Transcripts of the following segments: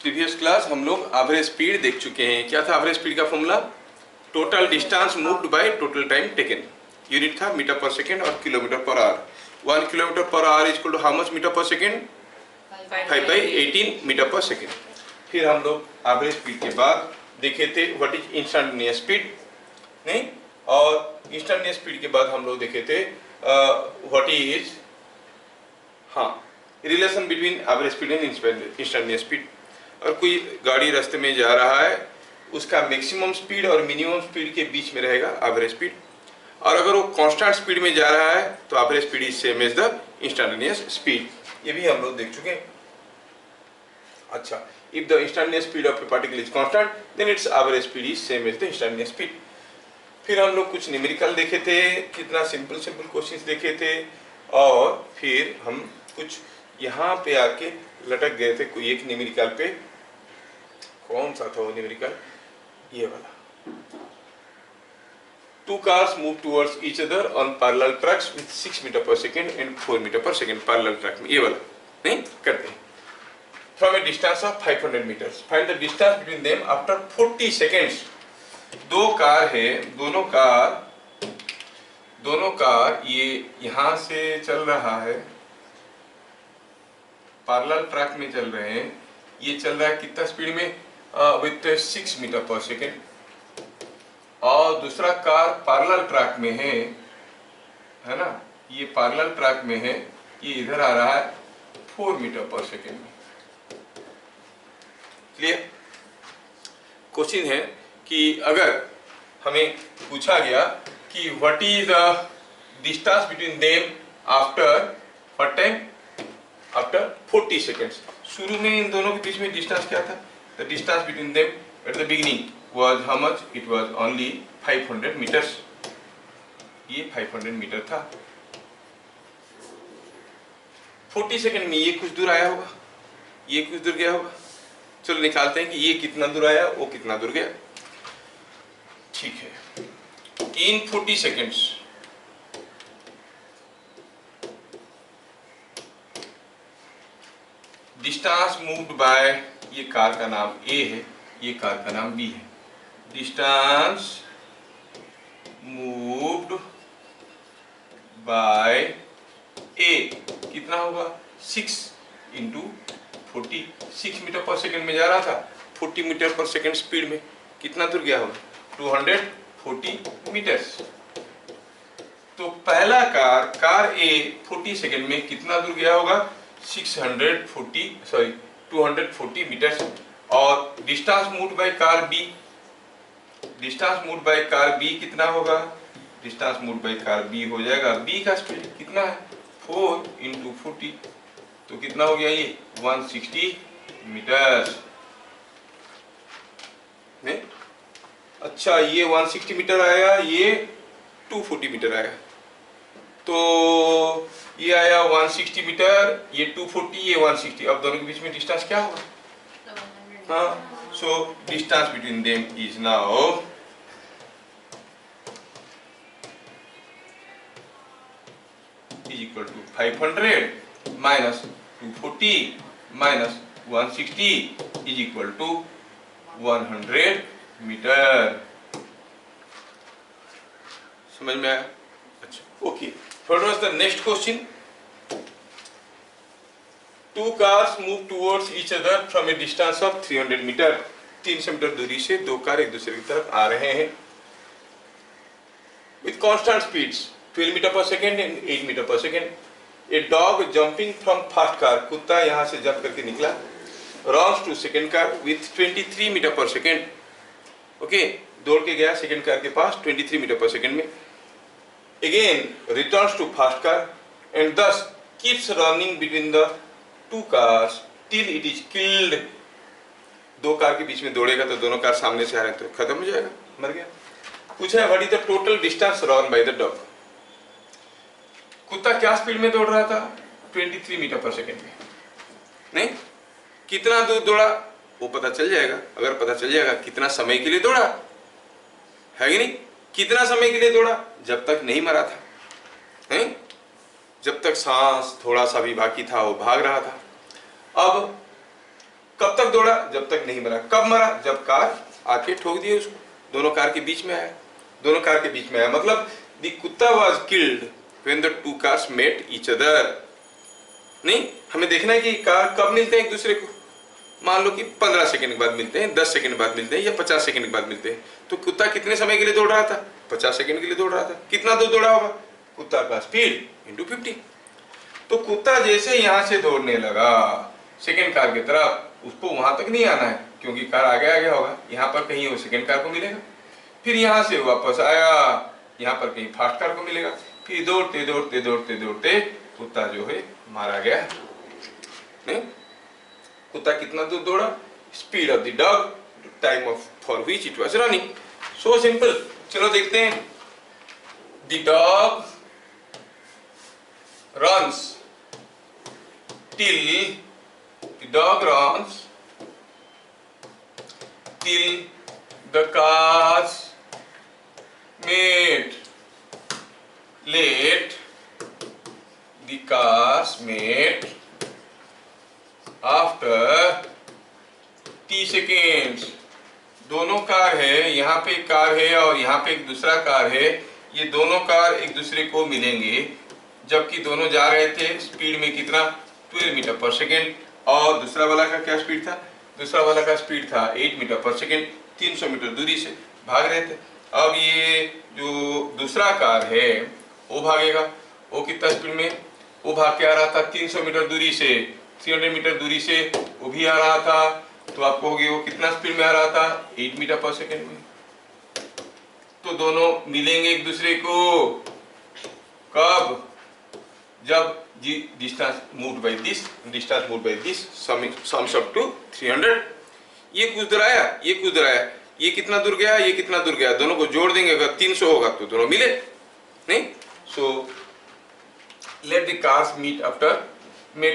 Previous class हम लोग average speed देख चुके हैं। क्या था एवरेज स्पीड का formula? Total distance moved by total time taken. Unit था मीटर पर सेकेंड और kilometre per hour. 1 kilometre per hour is equal to how much metre per second? 5/18 metre per second. फिर हम लोग average speed के बाद देखे थे what is instantaneous speed, नहीं, और इंस्टेंटेनियस स्पीड के बाद हम लोग देखे थे what is relation between average speed and instantaneous speed. और कोई गाड़ी रास्ते में जा रहा है, उसका मैक्सिमम स्पीड और मिनिमम स्पीड के बीच में रहेगा एवरेज स्पीड, और अगर वो कांस्टेंट स्पीड में जा रहा है तो average speed is same as the instantaneous speed. ये भी हम लोग देख चुके हैं। अच्छा, if the instantaneous speed of a particle is constant then its average speed is same as the instantaneous speed. फिर हम लोग कुछ न्यूमेरिकल देखे थे, कितना सिंपल क्वेश्चंस देखे थे, और फिर हम कुछ यहाँ पे आके लटक गए थे कोई एक न्यूमेरिकल पे। कौन सा था वो न्यूमेरिकल? ये वाला। 2 cars move towards each other on parallel tracks with 6 metre per second and 4 metre per second parallel track में। ये वाला नहीं करते हैं। From a distance of 500 metres find the distance between them after 40 seconds. दो car है, दोनों car ये यहाँ से चल रहा है, पैरेलल ट्रैक में चल रहे हैं। ये चल रहा है कितना स्पीड में? With 6 metre per second. और दूसरा कार पैरेलल ट्रैक में है ना, ये पैरेलल ट्रैक में है, ये इधर आ रहा है 4 मीटर पर सेकेंड में। क्लियर? क्वेश्चन है कि अगर हमें पूछा गया कि what is the distance between them after what time? After 40 seconds. शुरू में इन दोनों के बीच में डिस्टेंस क्या था? The distance between them at the beginning was how much? It was only 500 meters. ये 500 मीटर था। 40 सेकंड में ये कुछ दूर आया होगा, ये कुछ दूर गया होगा। चलो निकालते हैं कि ये कितना दूर आया, वो कितना दूर गया। ठीक है, इन 40 सेकेंड्स डिस्टेंस मूव्ड बाय, ये कार का नाम A है, ये कार का नाम B है। डिस्टेंस मूव्ड बाय A कितना होगा? 6 इंटू 40। 6 मीटर पर सेकेंड में जा रहा था, 40 मीटर पर सेकेंड स्पीड में कितना दूर गया होगा? 240 मीटर्स। तो पहला कार A 40 सेकेंड में कितना दूर गया होगा? 240 मीटर्स। और distance moved by car B, distance moved by car B कितना होगा? Distance moved by car B हो जाएगा, B का स्पीड कितना है? 4 इंटू 40, तो कितना हो गया? ये 160 मीटर्स। नहीं? अच्छा, ये 160 मीटर आया, ये 240 मीटर आया। तो ये आया 160 मीटर, ये 240, ये 160। अब दोनों के बीच में डिस्टेंस क्या होगा? हाँ, so distance between them is now is equal to 500 minus 240 minus 160 is equal to 100 metre. समझ में आया? अच्छा, okay. What was the next question? 2 cars move towards each other from a distance of 300 metre. 300 metre दूरी से दो car एक दूसरे की तरफ आ रहे हैं with constant speeds 12 metre per second and 8 metre per second. A dog jumping from first car, कुत्ता यहाँ से जंप करके निकला, runs to second car with 23 metre per second. Okay, दौड़ के गया सेकेंड कार के पास 23 मीटर पर सेकेंड में। Again returns to first car and thus keeps running between the 2 cars till it is killed। दो car के बीच में दौड़ेगा तो दोनों कार सामने से आ रहे हैं तो खत्म हो जाएगा, मर गया। पूछा है what is the total distance run by the dog. कुत्ता क्या स्पीड में दौड़ रहा था? 23 मीटर पर सेकेंड में। नहीं, कितना दूर दौड़ा वो पता चल जाएगा। अगर पता चल जाएगा कितना समय के लिए दौड़ा है कि नहीं, कितना समय के लिए दौड़ा? जब तक नहीं मरा था, नहीं, जब तक सांस थोड़ा सा भी बाकी था वो भाग रहा था। अब कब तक दौड़ा? जब तक नहीं मरा। कब मरा? जब कार आके ठोक दिए उसको, दोनों कार के बीच में आया, दोनों कार के बीच में आया। मतलब द कुत्ता was killed when the two cars met each other. नहीं, हमें देखना है कि कार कब मिलते हैं एक दूसरे को। मान लो कि 15 सेकंड के बाद मिलते हैं, 10 सेकंड के बाद मिलते हैं, या 50 सेकंड के बाद मिलते हैं। तो कुत्ता कितने समय के लिए दौड़ रहा था? 50 सेकंड के लिए दौड़ रहा था। कितना दूर दौड़ा होगा? कुत्ता का स्पीड इंटू 50। तो कुत्ता जैसे यहां से दौड़ने लगा सेकंड कार की तरफ, उसको वहां तक नहीं आना है क्योंकि कार आगे आगे होगा, यहाँ पर कहीं वो सेकंड कार को मिलेगा। फिर यहाँ से वापस आया, यहाँ पर कहीं फास्ट कार को मिलेगा। फिर दौड़ते दौड़ते दौड़ते दौड़ते कुत्ता जो है मारा गया। नहीं, कुत्ता कितना दूर दौड़ा? Speed of the dog, time of for which it was running. So simple. चलो देखते हैं। The dog runs till the dog runs till the cars meet. Let the cars meet after t seconds. दोनों car है, यहाँ पे एक car है और यहाँ पे एक दूसरा कार है। ये दोनों कार एक दूसरे को मिलेंगे जबकि दोनों जा रहे थे स्पीड में कितना? 12 मीटर पर सेकेंड। और दूसरा वाला का क्या स्पीड था? दूसरा वाला का स्पीड था 8 मीटर पर सेकेंड। 300 मीटर दूरी से भाग रहे थे। अब ये जो दूसरा कार है वो भागेगा, वो कितना स्पीड में? वो भाग के आ रहा था 300 मीटर दूरी से, 300 मीटर दूरी से वो भी आ रहा था। तो आप कहोगे वो कितना स्पीड में आ रहा था? 8 मीटर पर सेकेंड में। तो दोनों मिलेंगे एक दूसरे को कब? जब distance moved by this, distance moved by this sums up to 300। ये कुछ दूर आया, ये कुछ दूर आया, ये कितना दूर गया, ये कितना दूर गया, दोनों को जोड़ देंगे अगर 300 होगा तो दोनों मिले। नहीं, so let the cars meet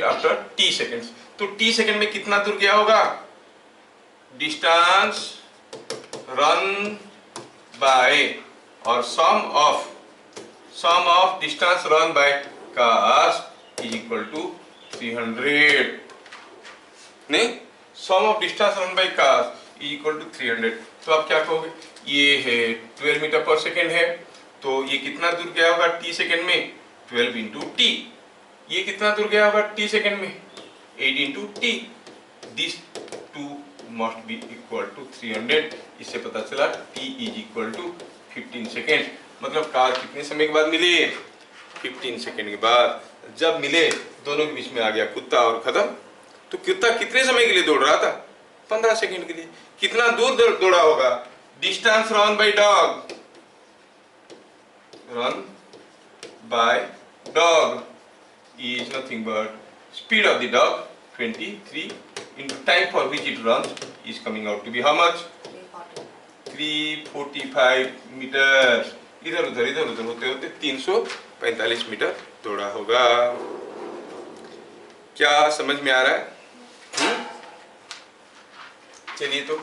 after t seconds। तो t सेकंड में कितना दूर गया होगा? डिस्टेंस रन बाय और sum of distance run by cars is equal to 300। नहीं, sum of distance run by cars is equal to 300। तो आप क्या कहोगे? ये है 12 मीटर पर सेकेंड है, तो ये कितना दूर गया होगा t सेकेंड में? 12 इंटू टी। ये कितना दूर गया होगा t सेकेंड में? 8 into t. This two must be equal to 300। इससे पता चला t is equal to 15 second. मतलब कार कितने समय के बाद मिली? 15 सेकेंड के बाद। जब मिले दोनों के बीच में आ गया कुत्ता और खत्म। तो कुत्ता कितने समय के लिए दौड़ रहा था? 15 सेकेंड के लिए। कितना दूर दौड़ा होगा? Distance run by dog is nothing but speed of the dog 23 into time for which it runs is coming out to be how much? 345 meters। इधर उधर होते होते 345 मीटर दौड़ा होगा। क्या समझ में आ रहा है? चलिए, तो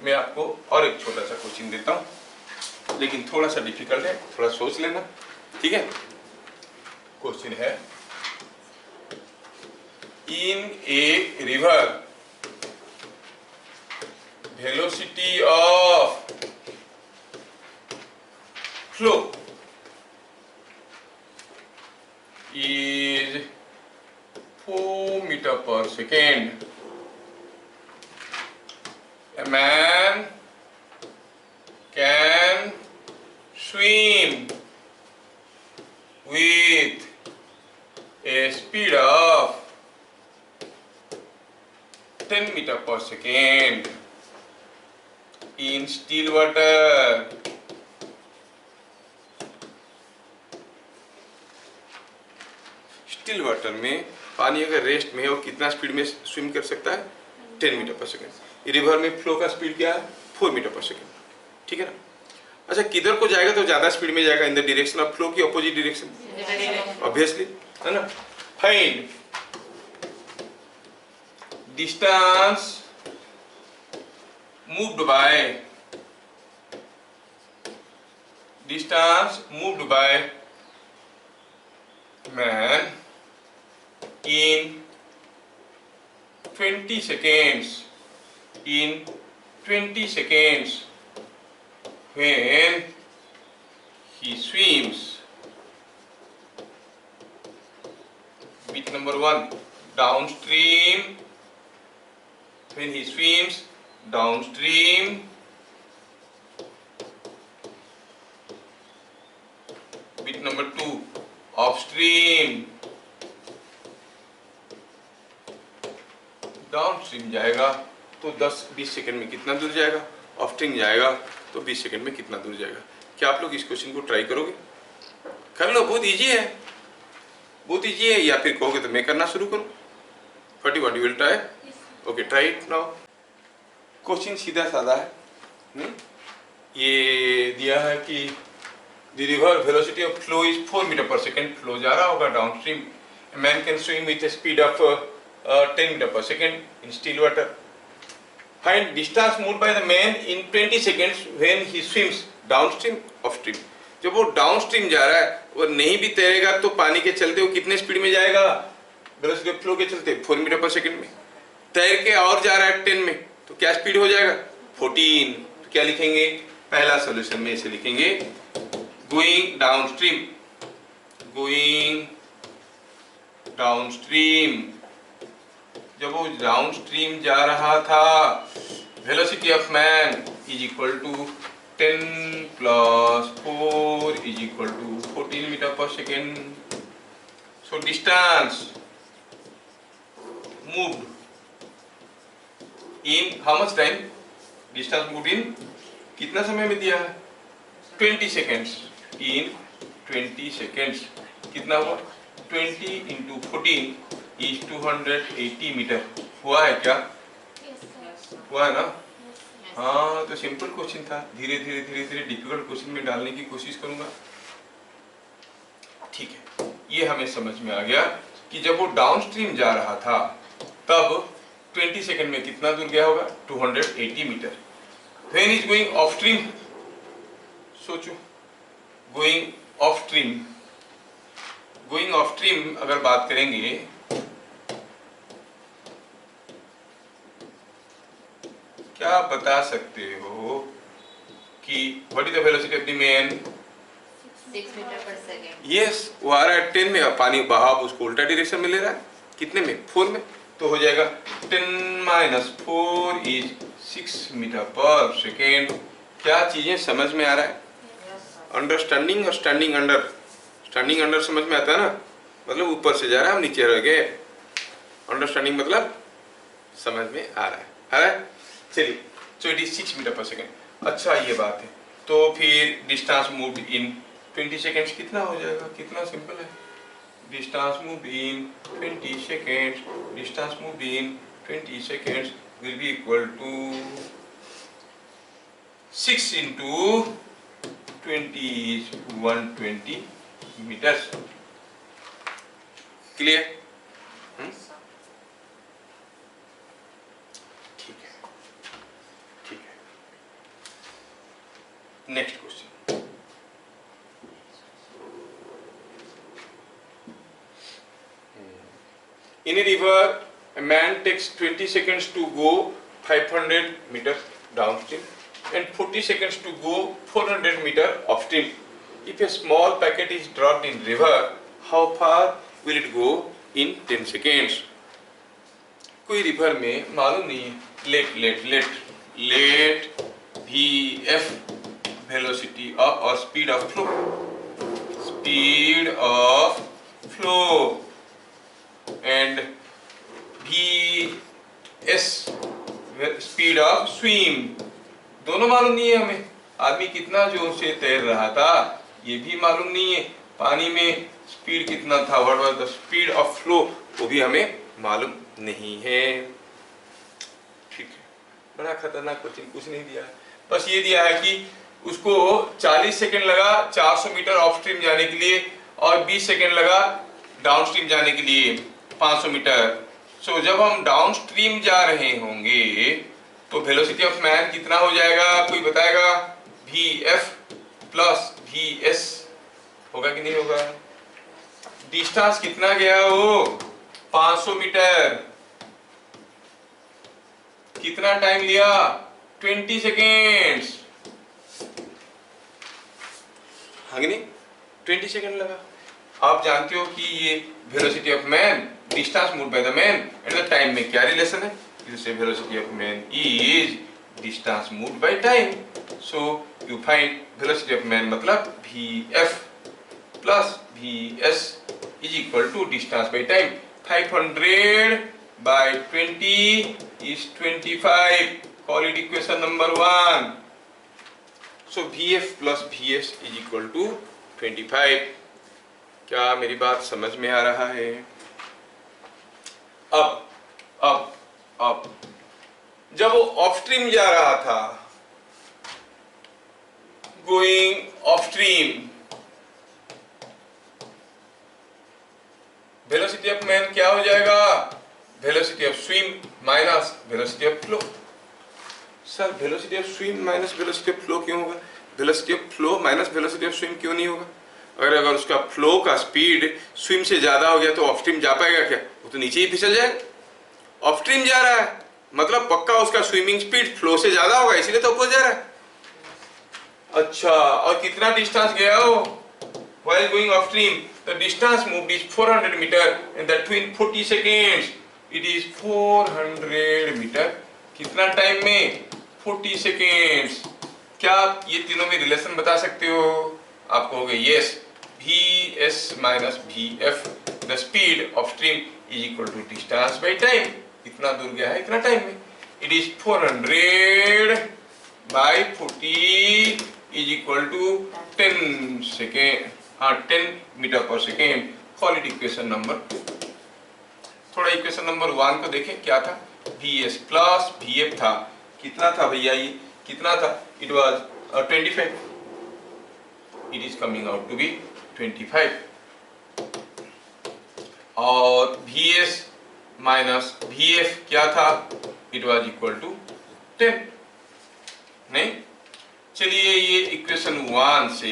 मैं आपको और एक छोटा सा क्वेश्चन देता हूं, लेकिन थोड़ा सा डिफिकल्ट है, थोड़ा सोच लेना, ठीक है? क्वेश्चन है, in a river velocity of flow is 4 meter per second. A man can swim with a speed of 10 meter per second in still water. Still water में पानी अगर रेस्ट में है वो कितना स्पीड में स्विम कर सकता है? 10 मीटर पर सेकेंड। रिवर में फ्लो का स्पीड क्या है? 4 मीटर पर सेकेंड, ठीक है ना? अच्छा, किधर को जाएगा तो ज्यादा स्पीड में जाएगा? इन द डायरेक्शन ऑफ फ्लो की अपोजिट डायरेक्शन, ऑब्वियसली, है ना? Find distance moved by man in 20 seconds in 20 seconds when he swims. Bit number 1, downstream, when he swims downstream. Bit number 2, upstream. Downstream जाएगा तो 10-20 second में कितना दूर जाएगा, upstream जाएगा तो 20 सेकंड में कितना दूर जाएगा। क्या आप लोग इस क्वेश्चन को ट्राई करोगे? कर लो, बहुत इजी है, बहुत इजी है। या फिर कहोगे तो मैं करना शुरू करूं? What you will try? Okay, try it now. Question सीधा साधा है। ये दिया है कि the river velocity of flow is 4 metre per second. Flow जा रहा होगा downstream. Man can swim with a speed of 10 meter per second in still water. Find distance moved by the man in 20 seconds when he swims downstream, upstream. जब वो downstream जा रहा है, वो नहीं भी तैरेगा तो पानी के चलते वो कितने स्पीड में जाएगा? वेलोसिटी ऑफ फ्लो के चलते 4 मीटर पर सेकंड में। तैर के और जा रहा है 10 में, तो क्या स्पीड हो जाएगा? 14। तो क्या लिखेंगे? पहला सॉल्यूशन में इसे लिखेंगे गोइंग डाउनस्ट्रीम, गोइंग डाउनस्ट्रीम। जब वो डाउनस्ट्रीम जा रहा था, velocity of man is equal to 10 plus 4 is equal to 14 metre per second. So distance moved in how much time? Distance moved in कितना समय में दिया है? 20 सेकेंड्स। इन 20 सेकेंड्स कितना हुआ? 20 इंटू 14 इज 280 मीटर। हुआ है क्या? हुआ है ना? हाँ, तो सिंपल क्वेश्चन था। धीरे धीरे धीरे धीरे डिफिकल्ट क्वेश्चन में डालने की कोशिश करूंगा। ठीक है, ये हमें समझ में आ गया कि जब वो डाउनस्ट्रीम जा रहा था तब 20 सेकंड में कितना दूर गया होगा? 280 मीटर। व्हेन इज गोइंग ऑफस्ट्रीम, सोचो, गोइंग ऑफस्ट्रीम, गोइंग ऑफस्ट्रीम अगर बात करेंगे क्या बता सकते हो कि what is the velocity of the man? 6 metre per second. Yes, वो आ रहा है 10 में, और पानी बहाव उसको उल्टा डायरेक्शन में ले रहा है। कितने में? 4 में। तो हो जाएगा 10 minus 4 is 6 metre per second. क्या चीजें समझ में आ रहा है? अंडरस्टैंडिंग और स्टैंडिंग अंडर। स्टैंडिंग अंडर समझ में आता है ना, मतलब ऊपर से जा रहा है, हम नीचे रह गए। अंडरस्टैंडिंग मतलब समझ में आ रहा है, है? चलिए, so it is 6 metre per second. अच्छा, ये बात है। तो फिर डिस्टेंस मूव्ड इन 20 सेकेंड्स कितना हो जाएगा? कितना सिंपल है। Distance moved in 20 seconds, distance moved in 20 seconds will be equal to 6 into 20 is 120 metres. Clear? Next question. In a river, a man takes 20 seconds to go 500 meters downstream and 40 seconds to go 400 meters upstream. If a small packet is dropped in river, how far will it go in 10 seconds? कोई river में मालूम नहीं है, let VF velocity of or speed of flow, speed of flow, and VS speed of swim, दोनों मालूम नहीं है हमें। आदमी कितना जोर से तैर रहा था ये भी मालूम नहीं है। पानी में स्पीड कितना था, what was the speed of flow, वो भी हमें मालूम नहीं है। ठीक है, बड़ा खतरनाक क्वेश्चन, कुछ नहीं दिया, बस ये दिया है कि उसको 40 सेकंड लगा 400 मीटर ऑफस्ट्रीम जाने के लिए और 20 सेकंड लगा डाउनस्ट्रीम जाने के लिए 500 मीटर। सो जब हम डाउनस्ट्रीम जा रहे होंगे तो वेलोसिटी ऑफ मैन कितना हो जाएगा? कोई बताएगा? VF प्लस VS होगा कि नहीं होगा? डिस्टेंस कितना गया वो? 500 मीटर। कितना टाइम लिया? 20 सेकेंड्स, हाँ कि नहीं? 20 सेकेंड लगा। आप जानते हो कि ये velocity of man, distance moved by the man at the time में क्या रिलेशन है? इससे velocity of man is distance moved by time. So you find velocity of man मतलब vf plus vs is equal to distance by time. 500 by 20 is 25. Call it equation number 1. So vf plus vs is equal to 25. क्या मेरी बात समझ में आ रहा है? अब जब वो ऑफ-स्ट्रीम जा रहा था, going of-stream, velocity of man क्या हो जाएगा? Velocity of swim minus velocity of flow. Sir velocity of swim minus velocity of flow क्यों होगा? Velocity of flow minus velocity of swim क्यों नहीं होगा? अगर उसका फ्लो का स्पीड स्विम से ज्यादा हो गया तो ऑफ स्ट्रीम जा पाएगा क्या? वो तो नीचे ही फिसल जाएगा। ऑफ स्ट्रीम जा रहा है मतलब पक्का उसका स्विमिंग स्पीड फ्लो से ज्यादा होगा, इसीलिए तो ऊपर जा रहा है। अच्छा, और कितना डिस्टेंस गया वो? While going off stream, the distance moved is 400 meter and that in 40 seconds. It is 400 meter. कितना टाइम में? 40 seconds. क्या आप ये तीनों में रिलेशन बता सकते हो? आप कहोगे yes, vs minus vf, the speed of stream is equal to distance by time. इतना दूर गया है इतना टाइम में। It is 400 by 40 is equal to 10 second, 10 metre per second. Call it equation number 2। थोड़ा इक्वेशन नंबर 1 को देखें क्या था? vs प्लस vf था, कितना था भैया? ये कितना था? It was 25। It is coming out to be 25। और vs माइनस vf क्या था? It was equal to 10। नहीं, चलिए ये इक्वेशन 1 से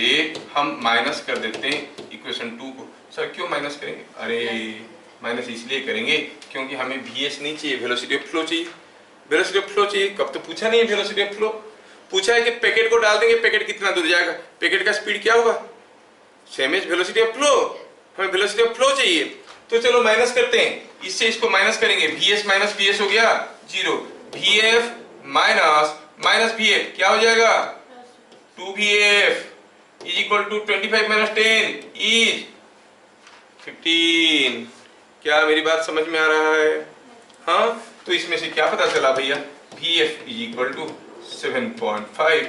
हम माइनस कर देते हैं इक्वेशन 2 को। सर क्यों माइनस करेंगे? अरे माइनस इसलिए करेंगे क्योंकि हमें vs नहीं चाहिए, वेलोसिटी ऑफ फ्लो चाहिए। वेलोसिटी ऑफ फ्लो चाहिए, कब तो पूछा नहीं है वेलोसिटी ऑफ फ्लो। पूछा है कि पैकेट को डाल देंगे, पैकेट कितना दूर जाएगा, पैकेट का स्पीड क्या होगा? Same as velocity of flow. हमें वेलोसिटी ऑफ फ्लो चाहिए, तो चलो माइनस करते हैं। इससे इसको माइनस करेंगे, vs माइनस vs हो गया 0। vf माइनस माइनस vf क्या हो जाएगा? 2vf is equal to 25 minus 10 is 15। क्या मेरी बात समझ में आ रहा है? हाँ, तो इसमें से क्या पता चला भैया? vf is equal to 7.5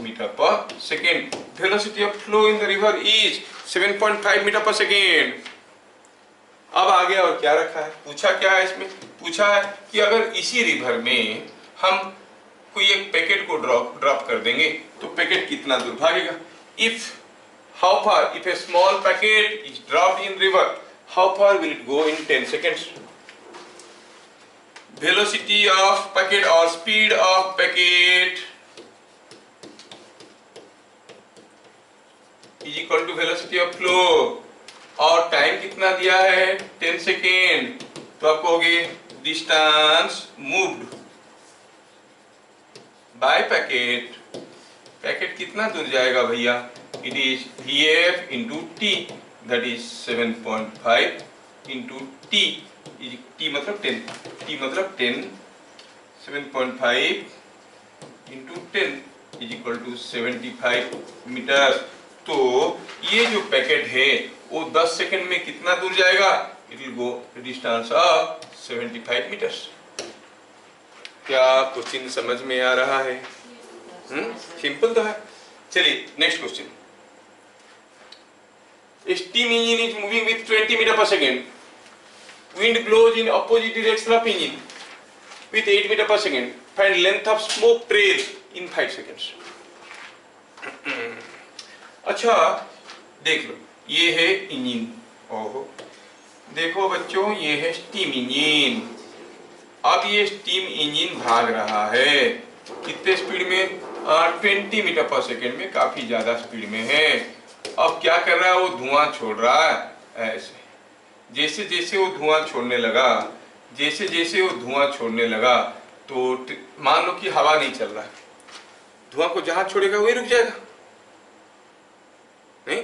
metre per second. Velocity of flow in the river is 7.5 metre per second. अब आ गया और क्या रखा है? पूछा क्या है इसमें? पूछा है कि अगर इसी रिवर में हम कोई एक पैकेट को ड्रॉप कर देंगे तो पैकेट कितना दूर भागेगा? How far if a small packet is dropped in river, how far will it go in 10 seconds? Velocity of packet और speed of packet is equal to velocity of flow. और time कितना दिया है? 10 second. तो आप कहोगे distance moved by packet. Packet कितना दूर जाएगा भैया? It is vf into T, that is 7.5 into T. T मतलब 10, टी मतलब 10, 7.5 into 10 is equal to 75 metre. तो ये जो पैकेट है वो 10 सेकंड में कितना दूर जाएगा? It will go distance of 75 metres. क्या क्वेश्चन समझ में आ रहा है? सिंपल तो है। चलिए next question. Steam engine is moving with 20 metre per second. Wind blows in opposite direction of engine with 8 meter per second. Find length of smoke trail in 5 seconds. अच्छा देख लो, ये है इंजन। ओहो, देखो बच्चों, ये है स्टीम इंजन। अब ये स्टीम इंजन भाग रहा है कितने स्पीड में? 20 मीटर पर सेकेंड में, काफी ज्यादा स्पीड में है। अब क्या कर रहा है? वो धुआं छोड़ रहा है ऐसे। जैसे जैसे वो धुआं छोड़ने लगा, जैसे जैसे वो धुआं छोड़ने लगा, तो मान लो कि हवा नहीं चल रहा है, धुआं को जहां छोड़ेगा वही रुक जाएगा। नहीं,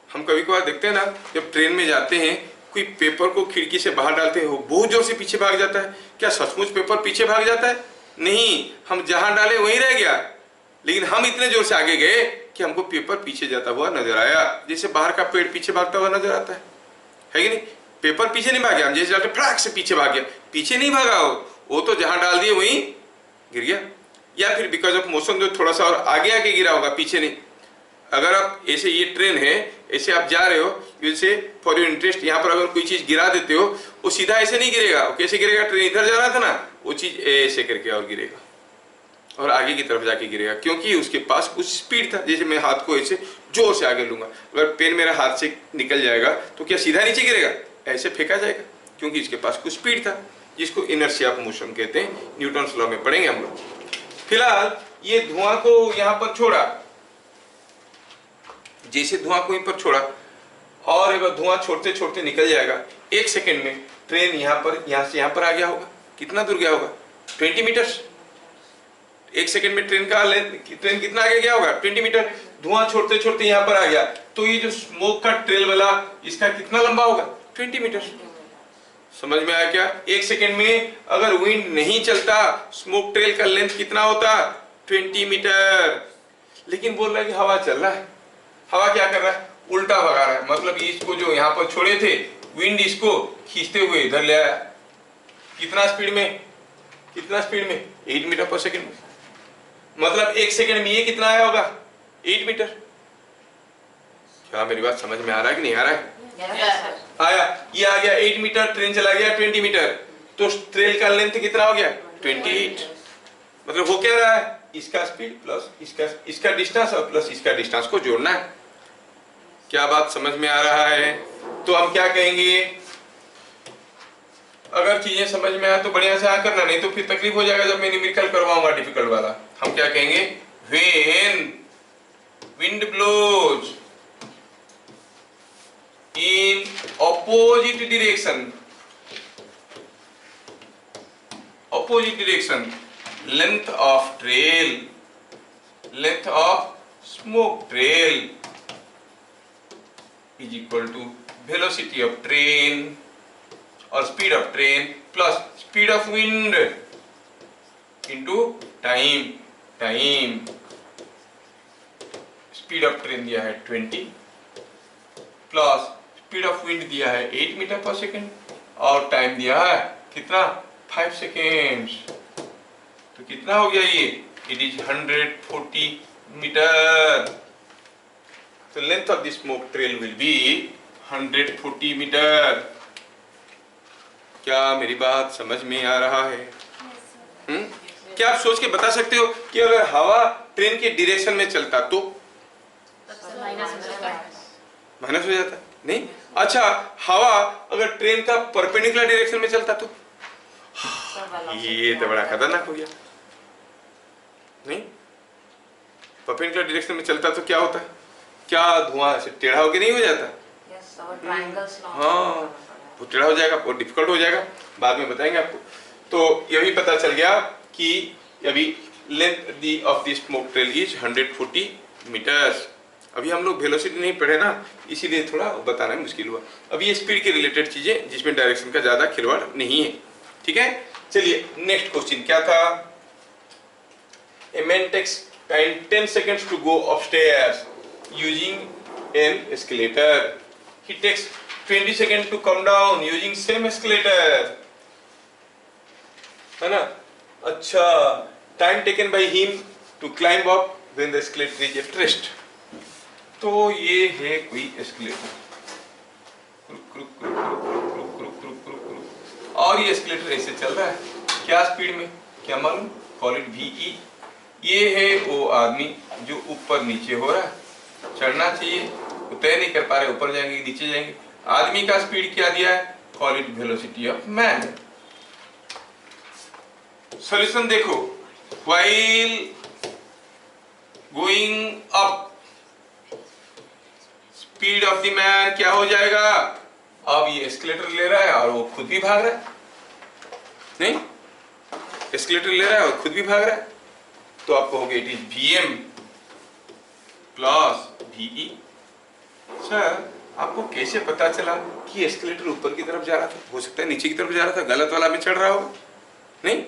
हम कभी कभार देखते हैं ना, जब ट्रेन में जाते हैं, कोई पेपर को खिड़की से बाहर डालते हैं, वो बहुत जोर से पीछे भाग जाता है। क्या सचमुच पेपर पीछे भाग जाता है? नहीं, हम जहां डाले वहीं रह गया, लेकिन हम इतने जोर से आगे गए कि हमको पेपर पीछे जाता हुआ नजर आया, जैसे बाहर का पेड़ पीछे भागता हुआ नजर आता है कि नहीं? पेपर पीछे नहीं भाग गया, हम जैसे डालते फटाक से पीछे भाग गया, पीछे नहीं भागा, वो तो जहां डाल दिए वहीं गिर गया। या फिर बिकॉज ऑफ मोशन जो थोड़ा सा और आगे आके गिरा होगा, पीछे नहीं। अगर आप ऐसे, ये ट्रेन है, ऐसे आप जा रहे हो, जैसे फॉर योर इंटरेस्ट, यहाँ पर अगर कोई चीज गिरा देते हो, वो सीधा ऐसे नहीं गिरेगा, वो कैसे गिरेगा? ट्रेन इधर जा रहा था ना, वो चीज ऐसे करके और गिरेगा और आगे की तरफ जाके गिरेगा, क्योंकि उसके पास कुछ स्पीड था। जैसे मैं हाथ को ऐसे जोर से आगे लूंगा, अगर पेन मेरा हाथ से निकल जाएगा तो क्या सीधा नीचे गिरेगा? ऐसे फेंका जाएगा, क्योंकि इसके पास कुछ स्पीड था, जिसको इनर्शिया ऑफ मोशन कहते हैं। न्यूटन्स लॉ में पढ़ेंगे हम लोग। फिलहाल ये धुआं को यहाँ पर छोड़ा, जैसे धुआं को यहीं पर छोड़ा, और एक बार धुआं छोड़ते छोड़ते निकल जाएगा, 1 सेकेंड में ट्रेन यहाँ पर, यहाँ से यहाँ पर आ गया होगा। कितना दूर गया होगा? 20 मीटर। 1 सेकेंड में ट्रेन कितना आगे गया होगा? 20 मीटर। धुआं छोड़ते छोड़ते यहाँ पर आ गया, तो ये जो स्मोक का ट्रेल वाला, इसका कितना लंबा होगा? 20 मीटर। समझ में आया क्या? 1 सेकेंड में अगर विंड नहीं चलता, स्मोक ट्रेल का लेंथ कितना होता? 20 मीटर। लेकिन बोल रहा है कि हवा चल रहा है। हवा क्या कर रहा है? उल्टा भगा रहा है। मतलब इसको जो यहाँ पर छोड़े थे, विंड इसको खींचते हुए इधर ले आया। कितना स्पीड में? कितना स्पीड में? 8 मीटर पर सेकेंड में। मतलब 1 सेकेंड में ये कितना आया होगा? 8 मीटर। क्या मेरी बात समझ में आ रहा है कि नहीं आ रहा है? आया। ये आ गया 8 मीटर, ट्रेन चला गया 20 मीटर, तो ट्रेन का लेंथ कितना हो गया? 28। मतलब वो क्या रहा है? इसका स्पीड प्लस इसका डिस्टेंस और प्लस इसका डिस्टेंस को जोड़ना है। क्या बात समझ में आ रहा है? तो हम क्या कहेंगे? अगर चीजें समझ में आए तो बढ़िया से करना, नहीं तो फिर तकलीफ हो जाएगा जब मैं न्यूमेरिकल करवाऊंगा डिफिकल्ट वाला। हम क्या कहेंगे? When wind blows in opposite direction, length of smoke trail is equal to velocity of train or speed of train plus speed of wind into time। Speed of train दिया है 20 plus speed of wind दिया है 8 metre per second, और time दिया है कितना? 5 seconds. तो कितना हो गया ये? It is 140 metre. तो length of the smoke trail will be 140 metre. क्या मेरी बात समझ में आ रहा है? क्या आप सोच के बता सकते हो कि अगर हवा ट्रेन के डायरेक्शन में चलता तो माइनस हो जाता? नहीं। अच्छा, हवा अगर ट्रेन का परपेंडिकुलर डायरेक्शन में चलता तो? ये तो बड़ा खतरनाक हो गया। नहीं, परपेंडिकुलर डायरेक्शन में चलता तो क्या होता? क्या धुआं से टेढ़ा होके नहीं हो जाता? हाँ, वो टेढ़ा हो जाएगा, बहुत डिफिकल्ट हो जाएगा, बाद में बताएंगे आपको। तो यही पता चल गया कि अभी length of the smoke trail is 140 metres. अभी हम लोग वेलोसिटी नहीं पढ़े ना, इसीलिए थोड़ा बताना मुश्किल हुआ। अभी ये स्पीड के रिलेटेड चीजें जिसमें डायरेक्शन का ज्यादा खिलवाड़ नहीं है। ठीक है, चलिए नेक्स्ट क्वेश्चन क्या था? A man takes 10 seconds to go upstairs using an escalator. He takes 20 seconds to come down using same escalator. है ना? अच्छा, time taken by him to climb up when the escalator is at rest. तो ये है कोई escalator, और ये escalator ऐसे चल रहा है, क्या स्पीड में? क्या मालूम? Call it VE। ये है वो आदमी जो ऊपर नीचे हो रहा है, चढ़ना चाहिए, वो तय नहीं कर पा रहे, ऊपर जाएंगे नीचे जाएंगे। आदमी का स्पीड क्या दिया है? Call it velocity of man. Solution देखो, while going up speed of the man क्या हो जाएगा? अब ये एस्केलेटर ले रहा है और वो खुद भी भाग रहा है। नहीं, एस्केलेटर ले रहा है और खुद भी भाग रहा है, तो आप कहोगे it is Vm plus Ve। Sir आपको कैसे पता चला कि एस्केलेटर ऊपर की तरफ जा रहा था? हो सकता है नीचे की तरफ जा रहा था, गलत वाला में चढ़ रहा होगा। नहीं,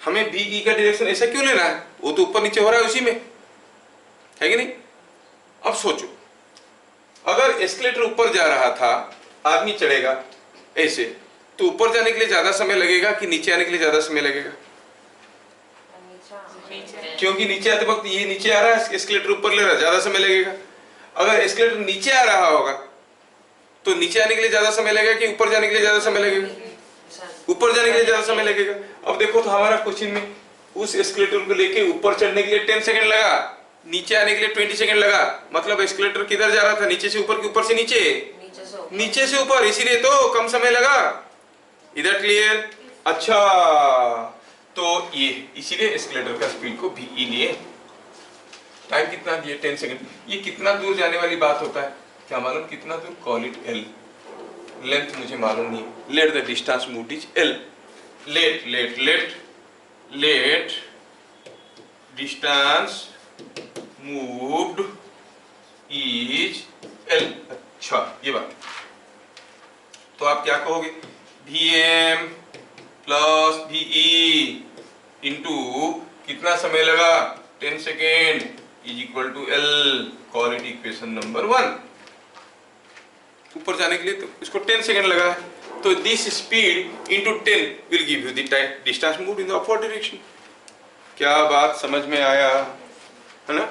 हमें Ve का डायरेक्शन ऐसा क्यों लेना है? वो तो ऊपर नीचे हो रहा है उसी में, है कि नहीं? अब सोचो, अगर एस्केलेटर ऊपर जा रहा था, आदमी चढ़ेगा ऐसे, तो ऊपर जाने के लिए ज्यादा समय लगेगा कि नीचे आने के लिए ज्यादा समय लगेगा? क्योंकि नीचे आते वक्त ये नीचे आ रहा है, एस्केलेटर ऊपर ले रहा है, ज्यादा समय लगेगा। अगर एस्केलेटर नीचे आ रहा होगा तो नीचे आने के लिए ज्यादा समय लगेगा कि ऊपर जाने के लिए ज्यादा समय लगेगा? ऊपर जाने के लिए ज्यादा समय लगेगा। अब देखो तो हमारा क्वेश्चन में उस एस्केलेटर को लेके ऊपर चढ़ने के लिए 10 सेकंड लगा, नीचे आने के लिए 20 सेकंड लगा। मतलब एस्केलेटर किधर जा रहा था? नीचे से ऊपर कि ऊपर से नीचे? नीचे से ऊपर, इसीलिए तो कम समय लगा। इधर क्लियर? अच्छा, तो ये इसीलिए एस्केलेटर का स्पीड को Ve लिए। टाइम कितना दिए? 10 सेकंड। ये कितना दूर जाने वाली बात होता है, क्या मालूम कितना दूर? Call it L। लेंथ मुझे मालूम नहीं, let the distance moved is L। Let distance moved is L। अच्छा, ये बात। तो आप क्या कहोगे? Vm प्लस Ve इंटू कितना समय लगा? 10 second is equal to L। Call it equation number 1। ऊपर जाने के लिए तो इसको 10 सेकेंड लगा है, तो this speed into 10 will give you the time distance moved in the upward direction. क्या बात समझ में आया? है ना?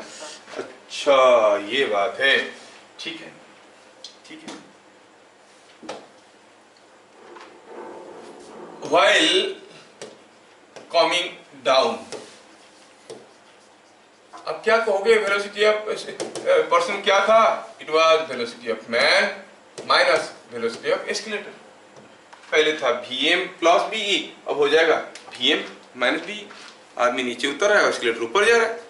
अच्छा, ये बात है। ठीक है, ठीक है। While coming down, अब क्या कहोगे? वेलोसिटी ऑफ पर्सन क्या था? It was velocity of man minus velocity of escalator. पहले था Vm प्लस Ve, अब हो जाएगा Vm माइनस Ve। आदमी नीचे उतर रहा है, एस्केलेटर ऊपर जा रहा है।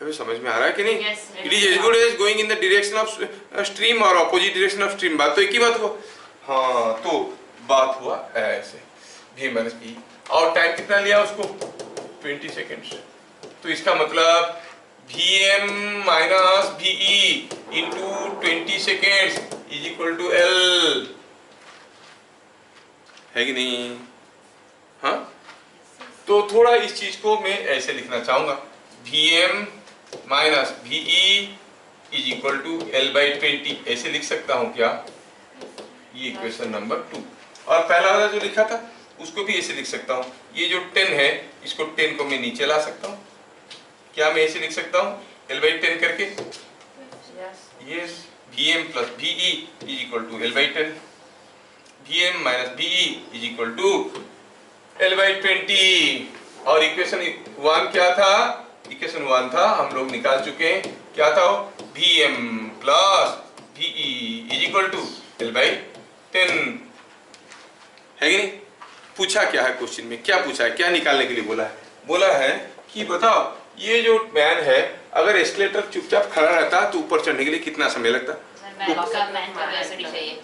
अभी समझ में आ रहा है कि नहीं? It is as good as going in the direction of stream और ऑपोजिट डायरेक्शन ऑफ स्ट्रीम। बात तो एक ही बात हुआ। हाँ, तो बात हुआ ऐसे, V माइनस Ve। और टाइम कितना लिया उसको? 20 सेकेंड्स। तो इसका मतलब Vm minus Ve into 20 seconds is equal to L, है कि नहीं? हाँ, तो थोड़ा इस चीज को मैं ऐसे लिखना चाहूंगा, Vm minus Ve is equal to L/20। ऐसे लिख सकता हूं क्या? ये इक्वेशन नंबर 2। और पहला वाला जो लिखा था उसको भी ऐसे लिख सकता हूं। ये जो 10 है, इसको 10 को मैं नीचे ला सकता हूं। क्या मैं ऐसे लिख सकता हूं? L/10 करके। Yes, Vm plus Ve is equal to L/10। Vm minus Ve is equal to L/20। और इक्वेशन 1 क्या था? इक्वेशन 1 था, हम लोग निकाल चुके हैं। क्या था? Vm plus Ve is equal to L/10, है कि नहीं? पूछा क्या है क्वेश्चन में? क्या पूछा है? क्या निकालने के लिए बोला है? बोला है कि बताओ, ये जो मैन है, अगर एस्केलेटर चुपचाप खड़ा रहता तो ऊपर चढ़ने के लिए कितना समय लगता?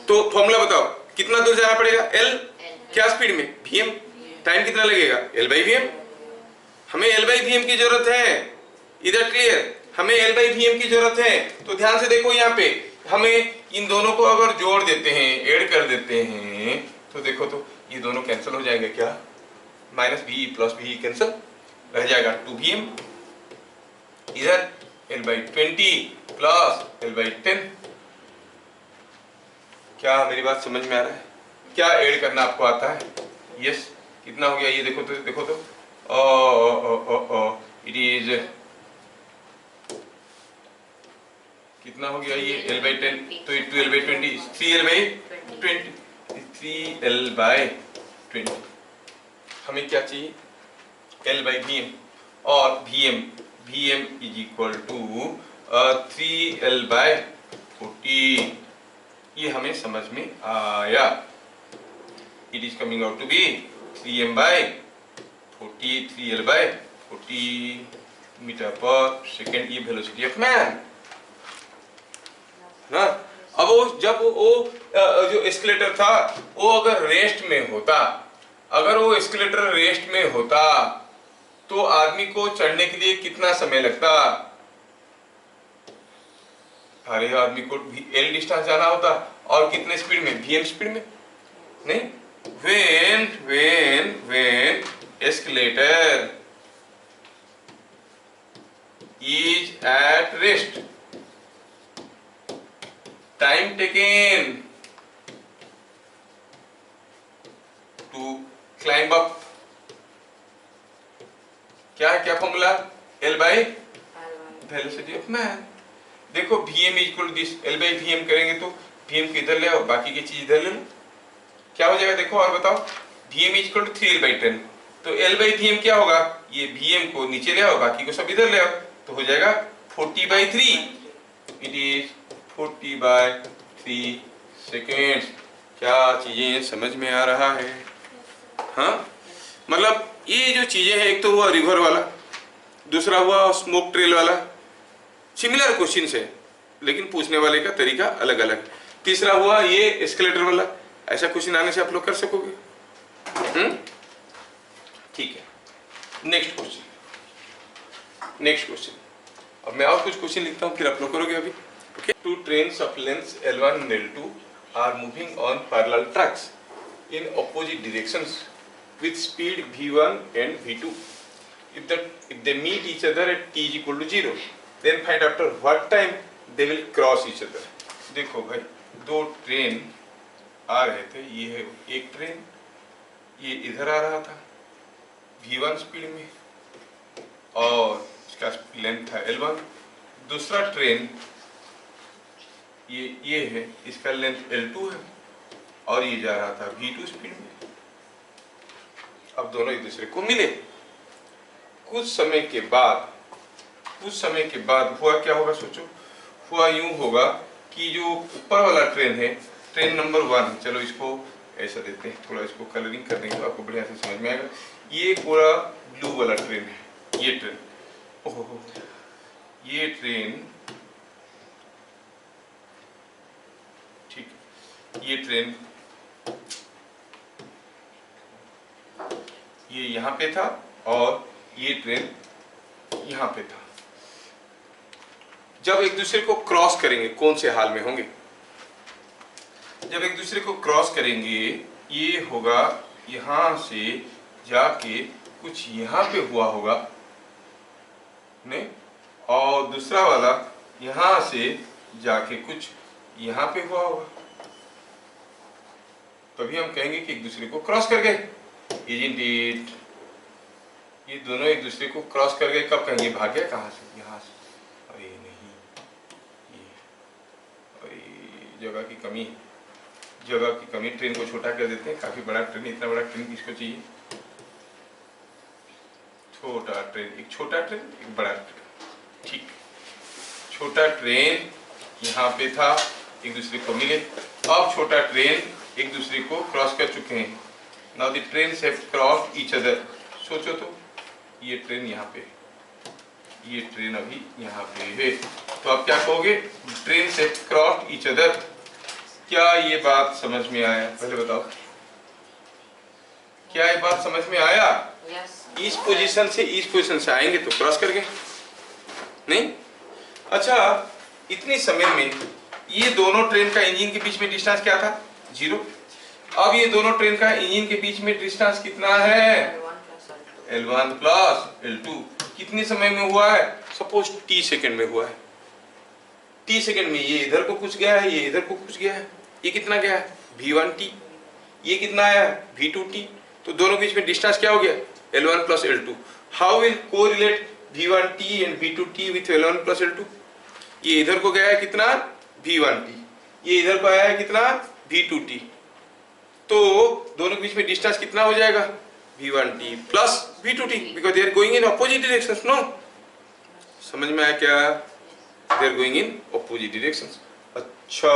तो फॉर्मूला बताओ, कितना दूर जाना पड़ेगा? L। क्या स्पीड में? Vm। टाइम कितना लगेगा? L/Vm। हमें L/Vm की जरूरत है। इधर क्लियर? हमें L/Vm की जरूरत है। तो ध्यान से देखो, यहाँ पे हमें इन दोनों को अगर जोड़ देते हैं, ऐड कर देते हैं, तो देखो तो ये दोनों कैंसिल हो जाएंगे। क्या? Minus Ve plus Ve cancel, रह जाएगा 2Vm। इधर L/20 प्लस L/10। क्या मेरी बात समझ में आ रहा है? क्या ऐड करना आपको आता है? यस। कितना हो गया ये? देखो तो, देखो तो, इट इज कितना हो गया ये? L/10, तो 2L/20, 3L/20, 3L/20। हमें क्या चाहिए? L/Vm। और Vm is equal to 3L/40। ये हमें समझ में आया। It is coming out to be 3m/40, 3L/40 metre per second. ये वेलोसिटी ऑफ मैन ना। अब वो जब वो जो एस्केलेटर था, वो अगर रेस्ट में होता अगर वो एस्केलेटर रेस्ट में होता तो आदमी को चढ़ने के लिए कितना समय लगता? अरे आदमी को एल डिस्टेंस जाना होता, और कितने स्पीड में? वीएम स्पीड में। नहीं, when escalator is at rest, time taken to climb up, क्या है, क्या formula? L by velocity of man. देखो Vm equal this, L by Vm करेंगे तो Vm को इधर ले आओ, बाकी की चीज इधर ले लो, क्या हो जाएगा? देखो और बताओ, Vm इक्वल टू 3L/10, तो L by Vm क्या होगा? ये Vm को नीचे ले आओ, बाकी को सब इधर ले आओ, तो हो जाएगा 40/3। It is 40/3 seconds. क्या चीजें समझ में आ रहा है? हाँ, मतलब ये जो चीजें हैं, एक तो हुआ रिवर वाला, दूसरा हुआ स्मोक ट्रेल वाला, सिमिलर क्वेश्चन है लेकिन पूछने वाले का तरीका अलग अलग। तीसरा हुआ ये एस्केलेटर वाला, ऐसा क्वेश्चन आने से आप लोग कर सकोगे। ठीक है, नेक्स्ट क्वेश्चन। अब मैं और कुछ क्वेश्चन लिखता हूँ, फिर आप लोग करोगे अभी। Okay, two trains of length L1 and L2 are moving on parallel tracks in opposite directions with speed v1 and v2. If they meet each other at t is equal to 0, then find after what time they will cross each other. देखो भाई, दो train आ रहे थे, ये है एक train, ये इधर आ रहा था v1 स्पीड में और इसका लेंथ था L1। दूसरा ट्रेन ये है, इसका लेंथ L2 है और ये जा रहा था v2 स्पीड में। अब दोनों एक दूसरे को मिले, कुछ समय के बाद हुआ क्या होगा? सोचो, हुआ यूं होगा कि जो ऊपर वाला ट्रेन है, ट्रेन नंबर 1, चलो इसको ऐसा देते हैं, थोड़ा इसको कलरिंग कर देंगे तो आपको बढ़िया से समझ में आएगा। ये पूरा ब्लू वाला ट्रेन है, ये ट्रेन, ओहो, ये ट्रेन, ठीक, ये ट्रेन ये यहाँ पे था और ये ट्रेन यहाँ पे था। जब एक दूसरे को क्रॉस करेंगे, कौन से हाल में होंगे? जब एक दूसरे को क्रॉस करेंगे, ये होगा यहाँ से जाके कुछ यहाँ पे हुआ होगा, नहीं, और दूसरा वाला यहाँ से जाके कुछ यहाँ पे हुआ होगा, तभी हम कहेंगे कि एक दूसरे को क्रॉस कर गए। Isn't it? ये दोनों एक दूसरे को क्रॉस कर गए, कब कहेंगे? भाग गया कहाँ से? यहाँ से। अरे नहीं, अरे जगह की कमी, ट्रेन को छोटा कर देते हैं, काफी बड़ा ट्रेन, इतना बड़ा ट्रेन किसको चाहिए? छोटा ट्रेन, एक बड़ा ट्रेन, ठीक। छोटा ट्रेन यहाँ पे था, एक दूसरे को मिले, अब छोटा ट्रेन एक दूसरे को क्रॉस कर चुके हैं। Now the trains have crossed each other. सोचो तो, ये ट्रेन यहाँ पे, ये ट्रेन अभी यहाँ पे है, तो आप क्या कहोगे? Trains have crossed each other। क्या ये बात समझ में आया? पहले बताओ, क्या ये बात समझ में आया? Yes. इस पोजीशन से आएंगे तो क्रॉस कर गए, नहीं? अच्छा, इतने समय में ये दोनों ट्रेन का इंजन के बीच में डिस्टेंस क्या था? 0। अब ये दोनों ट्रेन का इंजन के बीच में डिस्टेंस कितना है? L1 plus L2। कितने समय में हुआ है? सपोज t सेकंड में हुआ है। t सेकंड में ये इधर को कुछ गया है, ये इधर को कुछ गया है, ये कितना गया है? v1t। ये कितना आया है? v2t। तो दोनों के बीच में डिस्टेंस क्या हो गया? L1 plus L2। How will correlate v1t and v2t with L1 plus L2? ये इधर को गया है कितना? v1t। ये इधर को आया है कितना? v2t। तो दोनों के बीच में डिस्टेंस कितना हो जाएगा? v1t plus v2t, because they are going in opposite directions. No, समझ में आया क्या? They are going in opposite directions. अच्छा,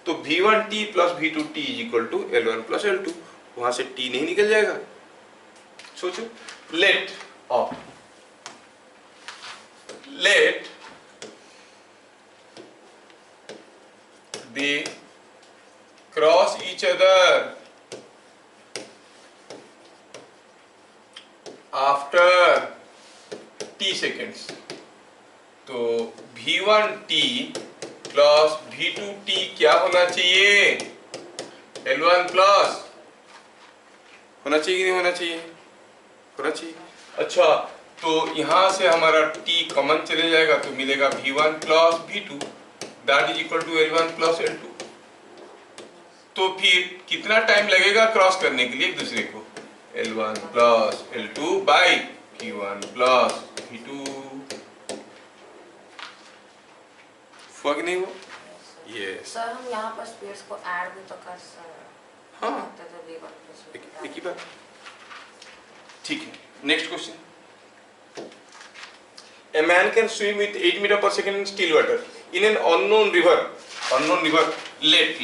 तो v1t plus v2t is equal to L1 plus L2। वहां से t नहीं निकल जाएगा? सोचो, let they cross each other after t seconds, तो v1t प्लस v2t क्या होना चाहिए? L1 प्लस होना चाहिए कि नहीं होना चाहिए? होना चाहिए। अच्छा, तो यहां से हमारा t कॉमन चले जाएगा तो मिलेगा v1 plus v2 that is equal to L1 plus L2। तो फिर कितना टाइम लगेगा क्रॉस करने के लिए एक दूसरे को? L1 plus L2 by v1 plus v2। हुआ कि नहीं हुआ? यस। सर हम यहाँ पर स्पीड्स को ऐड भी तो कर हाँ, सकते थे। एक ही बात। ठीक है, next question. A man can swim with 8 meter per second in still water in an unknown river. Unknown river. Let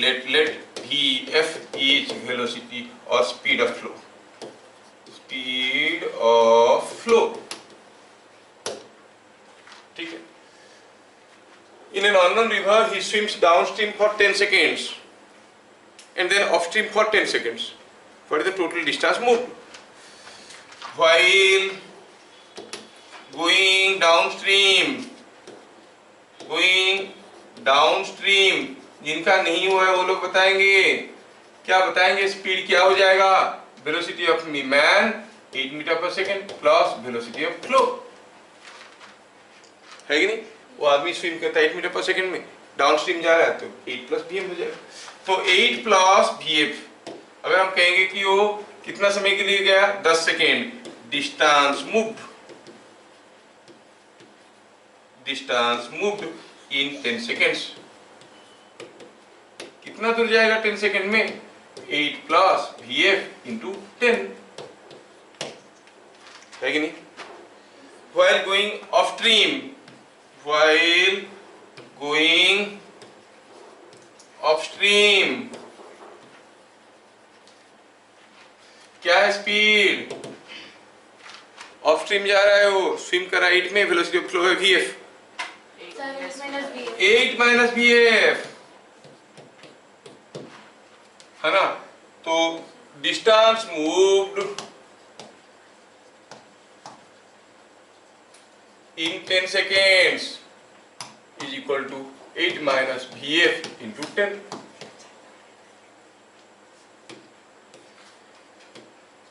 Vf is velocity or speed of flow. Speed of flow. ठीक है. In an unknown river, he swims downstream for 10 seconds and then upstream for 10 seconds. What is the total distance moved? While going downstream, जिनका नहीं हुआ है वो लोग बताएंगे। क्या बताएंगे? स्पीड क्या हो जाएगा? Velocity of man 8 metre per second plus velocity of flow, है कि नहीं? वो आदमी स्विम करता है 8 मीटर पर सेकेंड में, डाउनस्ट्रीम जा रहा है तो 8 प्लस वी एम हो जाएगा। तो 8 प्लस वी एफ, अगर हम कहेंगे कि वो कितना समय के लिए गया? 10 सेकेंड। डिस्टेंस मूव्ड इन 10 सेकेंड्स। कितना दूर जाएगा 10 सेकेंड में? 8 प्लस वी एफ इंटू 10, है कि नहीं? While going upstream, क्या है स्पीड? अपस्ट्रीम जा रहा है, वो स्विम कर रहा है 8 में, वेलोसिटी ऑफ फ्लो है vf 8 माइनस vf, है ना? तो distance moved in 10 seconds is equal to 8 minus vf into 10।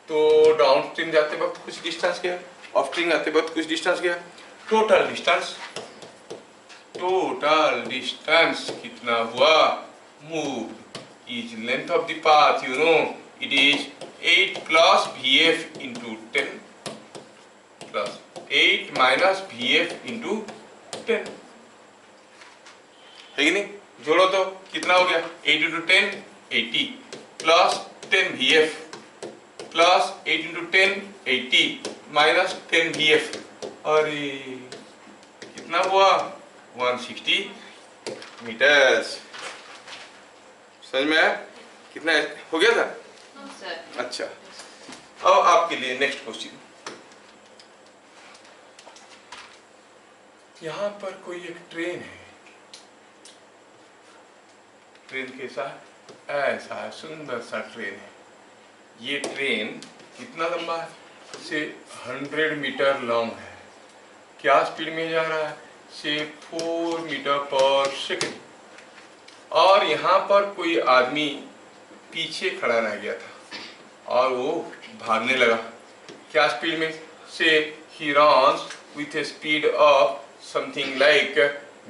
तो डाउनस्ट्रीम जाते वक्त कुछ डिस्टेंस गया, अपस्ट्रीम आते वक्त कुछ डिस्टेंस गया। टोटल डिस्टेंस कितना हुआ? Moved is length of the path, you know it is 8 plus vf into 10 plus 8 minus vf into 10, है कि नहीं? जोड़ो तो कितना हो गया? 8 into 10 80 plus 10 vf plus 8 into 10 80 minus 10 vf, अरे कितना हुआ? 160 मीटर्स। समझ में आया? कितना हो गया था? सर। अच्छा, अब आपके लिए नेक्स्ट क्वेश्चन। यहाँ पर कोई एक ट्रेन है, ट्रेन कैसा है? ऐसा है, सुंदर सा ट्रेन है। ये ट्रेन कितना लंबा है? से 100 मीटर लॉन्ग है। क्या स्पीड में जा रहा है? से 4 मीटर पर सेकेंड। और यहाँ पर कोई आदमी पीछे खड़ा रह गया था और वो भागने लगा। क्या स्पीड में? से he runs with a speed of something like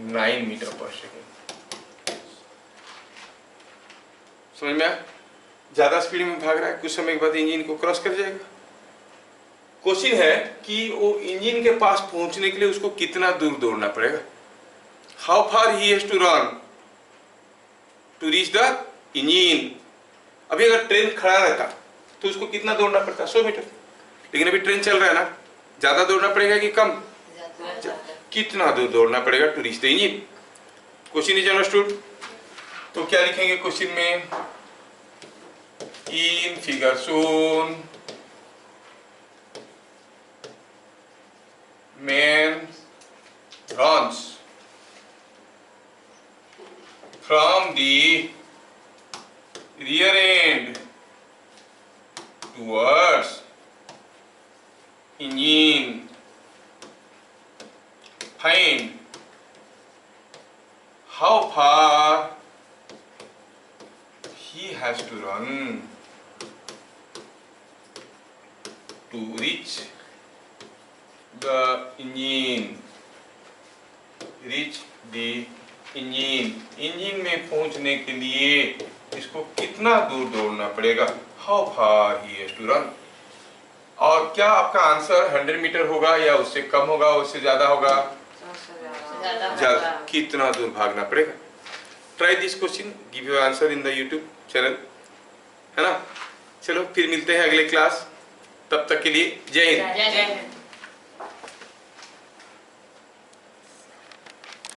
9 metre per second. समझ में आया? ज्यादा स्पीड में भाग रहा है, कुछ समय के बाद इंजन को क्रॉस कर जाएगा। क्वेश्चन है कि वो इंजन के पास पहुंचने के लिए उसको कितना दूर दौड़ना पड़ेगा? How far he has to run to reach the engine. अभी अगर ट्रेन खड़ा रहता तो उसको कितना दौड़ना पड़ता? 100 मीटर। लेकिन अभी ट्रेन चल रहा है ना, ज्यादा दौड़ना पड़ेगा कि कम? कितना दूर दौड़ना पड़ेगा to reach the engine? Question is understood? तो क्या लिखेंगे क्वेश्चन में? In figure shown man runs from the rear end towards find how far he has to run to reach the engine, reach the engine में पहुंचने के लिए इसको कितना दूर दौड़ना पड़ेगा, how far he has to run। और क्या आपका आंसर 100 मीटर होगा या उससे कम होगा, उससे ज्यादा होगा? ज्यादा। कितना दूर भागना पड़ेगा? Try this question, give your answer in the YouTube channel, है ना। चलो फिर मिलते हैं अगले क्लास, तब तक के लिए जय हिंद। जय हिंद।